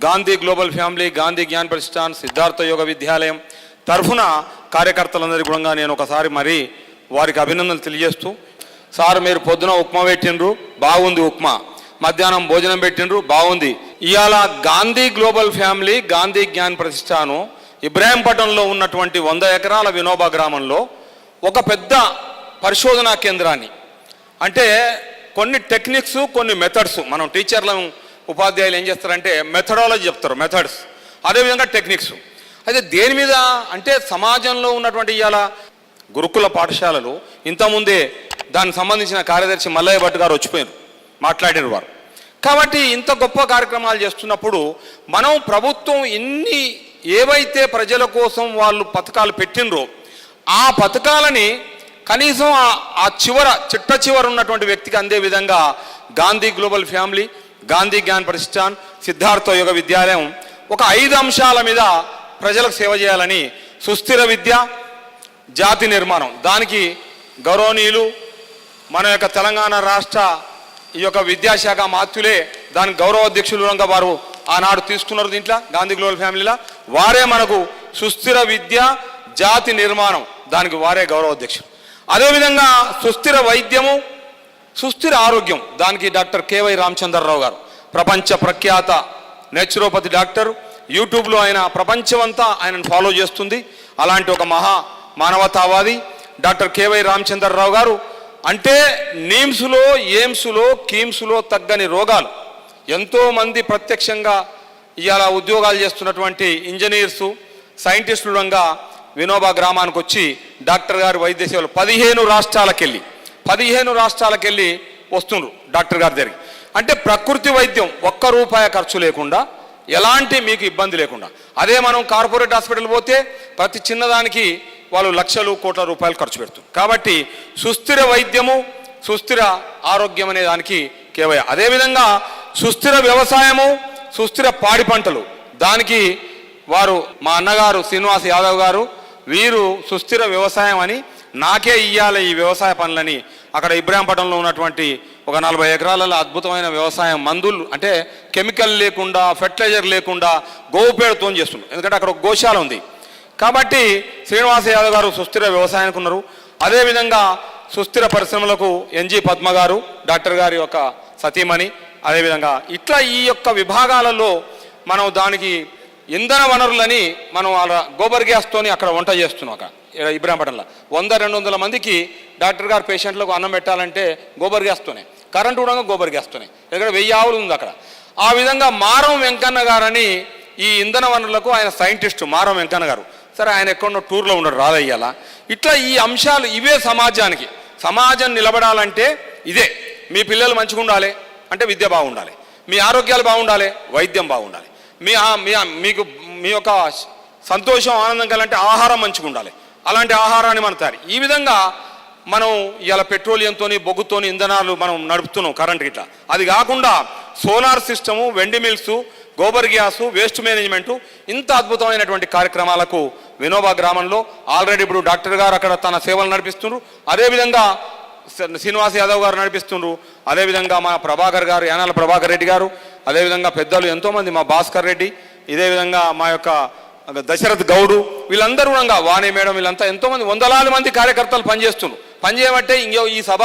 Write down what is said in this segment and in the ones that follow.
Gandhi global family, Gandhi Gyan Pratishthan, Siddhartha యోగ విద్యాలయం తరఫున కార్యకర్తలందరికీ కూడా నేను ఒకసారి మరి వారికి అభినందనలు తెలియజేస్తూ, సార్ మీరు పొద్దున ఉప్మా పెట్టినరు, బాగుంది ఉప్మా, మధ్యాహ్నం భోజనం పెట్టినరు, బాగుంది. ఇవాళ గాంధీ గ్లోబల్ ఫ్యామిలీ, గాంధీ జ్ఞాన్ ప్రతిష్టాను ఇబ్రాహీంపట్నంలో ఉన్నటువంటి 100 ఎకరాల వినోబా గ్రామంలో ఒక పెద్ద పరిశోధనా కేంద్రాన్ని, అంటే కొన్ని టెక్నిక్స్, కొన్ని మెథడ్స్, మనం టీచర్లను ఉపాధ్యాయులు ఏం చేస్తారంటే మెథడాలజీ చెప్తారు, మెథడ్స్, అదేవిధంగా టెక్నిక్స్. అయితే దేని మీద అంటే సమాజంలో ఉన్నటువంటి ఇవాళ గురుకుల పాఠశాలలు ఇంతకుముందే దానికి సంబంధించిన కార్యదర్శి మల్లయ్య భట్ గారు వచ్చిపోయారు, మాట్లాడిన వారు. కాబట్టి ఇంత గొప్ప కార్యక్రమాలు చేస్తున్నప్పుడు మనం ప్రభుత్వం ఇన్ని ఏవైతే ప్రజల కోసం వాళ్ళు పథకాలు పెట్టినరో ఆ పథకాలని కనీసం ఆ చిట్ట చివర ఉన్నటువంటి వ్యక్తికి అందే విధంగా గాంధీ గ్లోబల్ ఫ్యామిలీ, గాంధీ జ్ఞాన్ ప్రతిష్టాన్, సిద్ధార్థ యోగ విద్యాలయం ఒక 5 అంశాల మీద ప్రజలకు సేవ చేయాలని, సుస్థిర విద్య, జాతి నిర్మాణం, దానికి గౌరవనీయులు మన యొక్క తెలంగాణ రాష్ట్ర ఈ యొక్క విద్యాశాఖ మాత్యులే దానికి గౌరవ అధ్యక్షులుగా వారు ఆనాడు తీసుకున్నారు. దీంట్లో గాంధీ గ్లోబల్ ఫ్యామిలీలో వారే మనకు సుస్థిర విద్య, జాతి నిర్మాణం, దానికి వారే గౌరవ అధ్యక్షులు. అదేవిధంగా సుస్థిర వైద్యము, సుస్థిర ఆరోగ్యం, దానికి డాక్టర్ కేవై రామచంద్రరావు గారు ప్రపంచ ప్రఖ్యాత నేచురోపతి డాక్టర్. యూట్యూబ్లో ఆయన ప్రపంచమంతా ఆయనను ఫాలో చేస్తుంది. అలాంటి ఒక మహా మానవతావాది డాక్టర్ కేవై రామచంద్రరావు గారు. అంటే నీమ్స్లో, ఎయిమ్స్లో, కీమ్స్లో తగ్గని రోగాలు, ఎంతోమంది ప్రత్యక్షంగా ఇవాళ ఉద్యోగాలు చేస్తున్నటువంటి ఇంజనీర్సు, సైంటిస్టులుగా వినోబా గ్రామానికి వచ్చి డాక్టర్ గారి వైద్య సేవలు 15 రాష్ట్రాలకెళ్ళి వస్తుండ్రు డాక్టర్ గారి దగ్గరికి. అంటే ప్రకృతి వైద్యం, ₹1 ఖర్చు లేకుండా, ఎలాంటి మీకు ఇబ్బంది లేకుండా. అదే మనం కార్పొరేట్ హాస్పిటల్ పోతే ప్రతి చిన్నదానికి వాళ్ళు లక్షలు, కోట్ల రూపాయలు ఖర్చు పెడుతుంది. కాబట్టి సుస్థిర వైద్యము, సుస్థిర ఆరోగ్యం అనే దానికి కేవలం. అదేవిధంగా సుస్థిర వ్యవసాయము, సుస్థిర పాడి పంటలు, దానికి వారు మా అన్నగారు శ్రీనివాస్ యాదవ్ గారు, వీరు సుస్థిర వ్యవసాయం అని నాకే ఇయ్యాలి ఈ వ్యవసాయ పనులని అక్కడ ఇబ్రాహీంపట్నంలో ఉన్నటువంటి ఒక 40 ఎకరాలలో అద్భుతమైన వ్యవసాయం, మందులు అంటే కెమికల్ లేకుండా, ఫెర్టిలైజర్ లేకుండా గోవు పేడతో చేస్తున్నారు. ఎందుకంటే అక్కడ ఒక గోశాల ఉంది. కాబట్టి శ్రీనివాస యాదవ్ గారు సుస్థిర వ్యవసాయానికి ఉన్నారు. అదేవిధంగా సుస్థిర పరిశ్రమలకు ఎన్జి పద్మ గారు, డాక్టర్ గారి యొక్క సతీమణి. అదేవిధంగా ఇట్లా ఈ యొక్క విభాగాలలో మనం దానికి ఇంధన వనరులని మనం అలా గోబర్ గ్యాస్తోని అక్కడ వంట చేస్తున్నాం. అక్కడ ఇబ్రాహీంపట్నంలో 100-200 మందికి డాక్టర్ గారు పేషెంట్లకు అన్నం పెట్టాలంటే గోబర్ గ్యాస్తోనే, కరెంటు కూడా గోబర్ గ్యాస్తోనే. ఇక్కడ 1000 ఆవులు ఉంది అక్కడ. ఆ విధంగా మారం వెంకన్న గారని ఈ ఇంధన వనరులకు ఆయన సైంటిస్టు మారం వెంకన్న గారు. సరే ఆయన ఎక్కడో టూర్లో ఉండడు, రాదయ్యాలా. ఇట్లా ఈ అంశాలు ఇవే సమాజానికి. సమాజం నిలబడాలంటే ఇదే. మీ పిల్లలు మంచిగా ఉండాలి అంటే విద్య బాగుండాలి, మీ ఆరోగ్యాలు బాగుండాలి, వైద్యం బాగుండాలి, మీకు మీ యొక్క సంతోషం, ఆనందం కలంటే ఆహారం మంచిగా ఉండాలి. అలాంటి ఆహారాన్ని మనం తయారు. ఈ విధంగా మనం ఇలా పెట్రోలియంతో, బొగ్గుతో ఇంధనాలు మనం నడుపుతున్నాం, కరెంట్ ఇట్లా. అది కాకుండా సోలార్ సిస్టము, వెండి mills, gobar gas, waste management, ఇంత అద్భుతమైనటువంటి కార్యక్రమాలకు వినోబా గ్రామంలో ఆల్రెడీ ఇప్పుడు డాక్టర్ గారు అక్కడ తన సేవలు నడిపిస్తున్నారు. అదేవిధంగా శ్రీనివాస్ యాదవ్ గారు నడిపిస్తున్నారు. అదేవిధంగా మా ప్రభాకర్ గారు, యానాల ప్రభాకర్ రెడ్డి గారు, అదేవిధంగా పెద్దలు ఎంతోమంది, మా భాస్కర్ రెడ్డి, ఇదే విధంగా మా యొక్క దశరథ్ గౌడు, వీళ్ళందరూ కూడా వాణి మేడం, వీళ్ళంతా ఎంతోమంది 100 మంది కార్యకర్తలు పనిచేస్తున్నారు. పనిచేయబట్టే ఇంకో ఈ సభ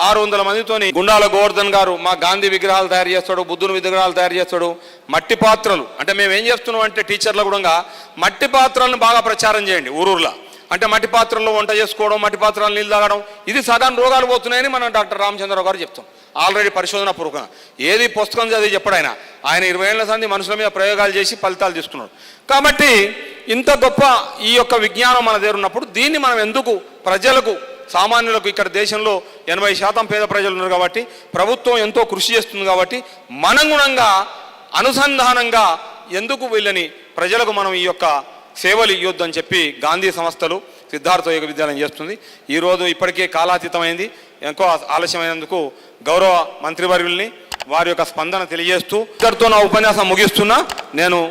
600 మందితోని. గుండాల గోవర్ధన్ గారు మా గాంధీ విగ్రహాలు తయారు చేస్తాడు, బుద్ధుని విగ్రహాలు తయారు చేస్తాడు. మట్టి పాత్రలు అంటే మేము ఏం చేస్తున్నాం అంటే టీచర్లు కూడా మట్టి పాత్రలను బాగా ప్రచారం చేయండి ఊరూర్లో. అంటే మట్టి పాత్రల్లో వంట చేసుకోవడం, మట్టి పాత్రలు నీళ్ళు తాగడం, ఇది సగం రోగాలు పోతున్నాయని మనం డాక్టర్ రామచంద్రరావు గారు చెప్తాం. ఆల్రెడీ పరిశోధన పూర్వకంగా ఏది పుస్తకం చదివి చెప్పడు ఆయన. 20 ఏళ్ల సంది మనుషుల మీద ప్రయోగాలు చేసి ఫలితాలు తీసుకున్నాడు. కాబట్టి ఇంత గొప్ప ఈ యొక్క విజ్ఞానం మన దగ్గర ఉన్నప్పుడు దీన్ని మనం ఎందుకు ప్రజలకు, సామాన్యులకు, ఇక్కడ దేశంలో 80% పేద ప్రజలు ఉన్నారు కాబట్టి ప్రభుత్వం ఎంతో కృషి చేస్తుంది కాబట్టి మనం గుణంగా అనుసంధానంగా ఎందుకు వీళ్ళని ప్రజలకు మనం ఈ యొక్క సేవలు ఇవ్వొద్దని చెప్పి గాంధీ సంస్థలు, సిద్ధార్థ యోగ విద్యాలయం చేస్తుంది. ఈరోజు ఇప్పటికే కాలాతీతమైంది, ఎంతో ఆలస్యమైనందుకు గౌరవ మంత్రివర్యుల్ని వారి యొక్క స్పందన తెలియజేస్తూ ఇక్కడితో నా ఉపన్యాసం ముగిస్తున్నా. నేను